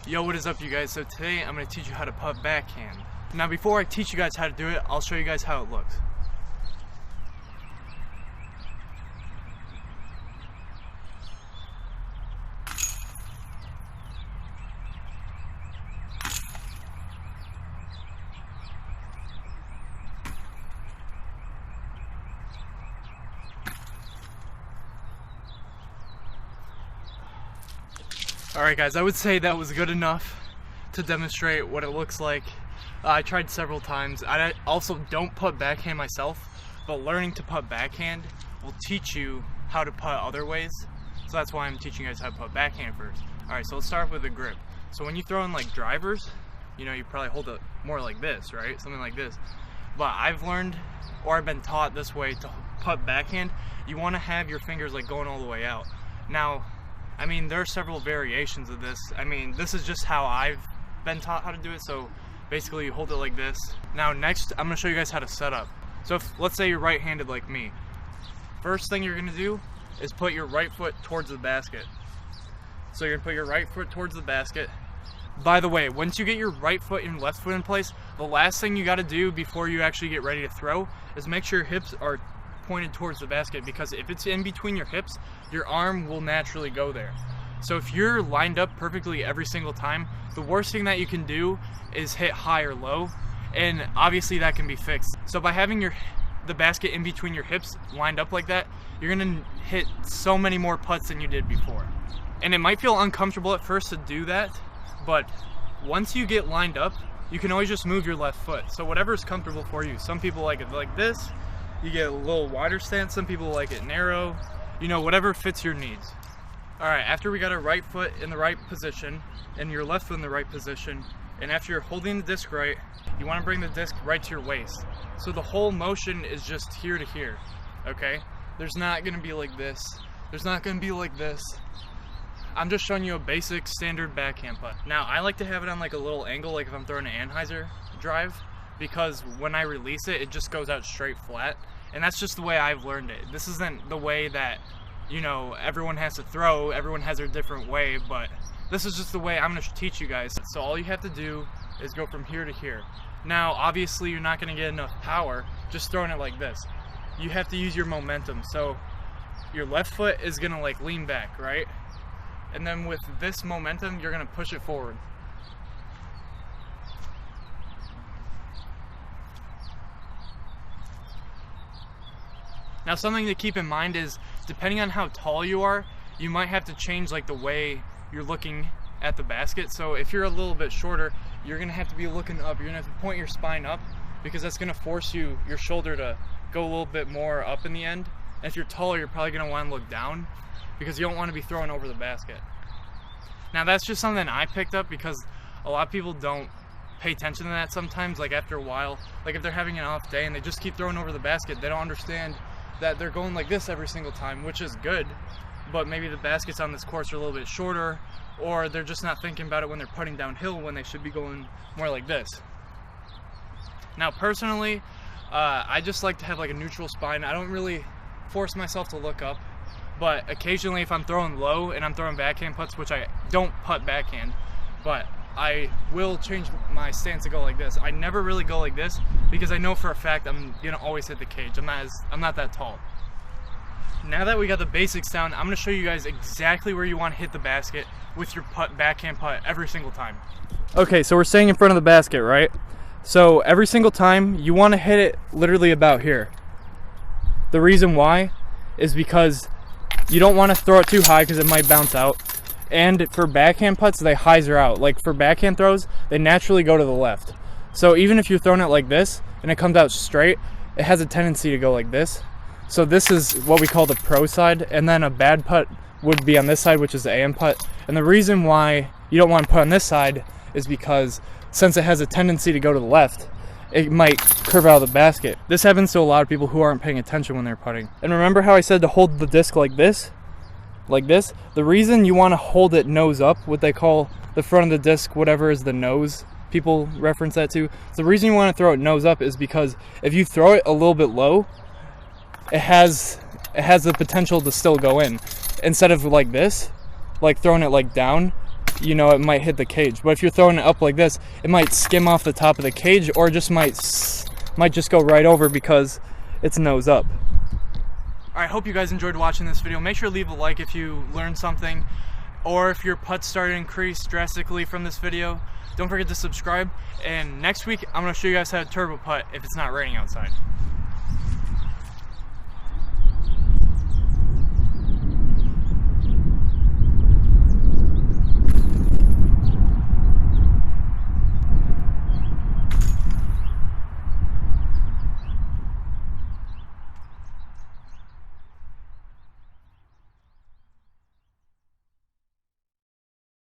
Yo, what is up, you guys? So today I'm going to teach you how to putt backhand. Now before I teach you guys how to do it, I'll show you guys how it looks. Alright guys, I would say that was good enough to demonstrate what it looks like. I tried several times. I also don't putt backhand myself, but learning to putt backhand will teach you how to putt other ways. So that's why I'm teaching you guys how to putt backhand first. Alright, so let's start with the grip. So when you throw in like drivers, you know, you probably hold it more like this, right? Something like this. But I've learned, or I've been taught this way to putt backhand, you want to have your fingers like going all the way out. Now, I mean, there are several variations of this. I mean, this is just how I've been taught how to do it. So basically you hold it like this. Now next, I'm gonna show you guys how to set up. So if, let's say you're right-handed like me. First thing you're gonna do is put your right foot towards the basket. So you're gonna put your right foot towards the basket. By the way, once you get your right foot and left foot in place, the last thing you gotta do before you actually get ready to throw is make sure your hips are pointed towards the basket, because if it's in between your hips, your arm will naturally go there. So if you're lined up perfectly every single time, the worst thing that you can do is hit high or low, and obviously that can be fixed. So by having the basket in between your hips lined up like that, you're gonna hit so many more putts than you did before. And it might feel uncomfortable at first to do that, but once you get lined up, you can always just move your left foot. So whatever is comfortable for you. Some people like it like this. You get a little wider stance, some people like it narrow, you know, whatever fits your needs. Alright, after we got our right foot in the right position and your left foot in the right position, and after you're holding the disc right, you want to bring the disc right to your waist. So the whole motion is just here to here, okay? There's not going to be like this. There's not going to be like this. I'm just showing you a basic standard backhand putt. Now, I like to have it on like a little angle, like if I'm throwing an Anheuser drive, because when I release it, it just goes out straight flat. And that's just the way I've learned it. This isn't the way that, you know, everyone has to throw. Everyone has their different way, but this is just the way I'm going to teach you guys. So all you have to do is go from here to here. Now, obviously, you're not going to get enough power just throwing it like this. You have to use your momentum. So your left foot is going to like lean back, right? And then with this momentum, you're going to push it forward. Now something to keep in mind is, depending on how tall you are, you might have to change like the way you're looking at the basket. So if you're a little bit shorter, you're gonna have to be looking up. You're gonna have to point your spine up, because that's gonna force your shoulder to go a little bit more up in the end. And if you're taller, you're probably gonna wanna look down, because you don't wanna be throwing over the basket. Now that's just something I picked up, because a lot of people don't pay attention to that sometimes. Like after a while, like if they're having an off day and they just keep throwing over the basket, they don't understand that they're going like this every single time, which is good, but maybe the baskets on this course are a little bit shorter, or they're just not thinking about it when they're putting downhill, when they should be going more like this. Now personally, I just like to have like a neutral spine. I don't really force myself to look up, but occasionally if I'm throwing low and I'm throwing backhand putts, which I don't putt backhand, but I will change my stance to go like this. I never really go like this, because I know for a fact I'm gonna always hit the cage. I'm not that tall. Now that we got the basics down, I'm gonna show you guys exactly where you want to hit the basket with your backhand putt every single time. Okay, so we're staying in front of the basket, right? So every single time you want to hit it literally about here. The reason why is because you don't want to throw it too high, because it might bounce out. And for backhand putts, they hyzer out. Like for backhand throws, they naturally go to the left. So even if you're throwing it like this and it comes out straight, it has a tendency to go like this. So this is what we call the pro side, and then a bad putt would be on this side, which is the AM putt. And the reason why you don't want to put on this side is because since it has a tendency to go to the left, it might curve out of the basket. This happens to a lot of people who aren't paying attention when they're putting. And remember how I said to hold the disc like this? Like this? The reason you want to hold it nose up, what they call the front of the disc, whatever is the nose, people reference that to. So the reason you want to throw it nose up is because if you throw it a little bit low, it has the potential to still go in. Instead of like this, like throwing it like down, you know, it might hit the cage. But if you're throwing it up like this, it might skim off the top of the cage, or just might just go right over because it's nose up. Alright, hope you guys enjoyed watching this video. Make sure to leave a like if you learned something, or if your putts started to increase drastically from this video. Don't forget to subscribe, and next week I'm going to show you guys how to turbo putt if it's not raining outside.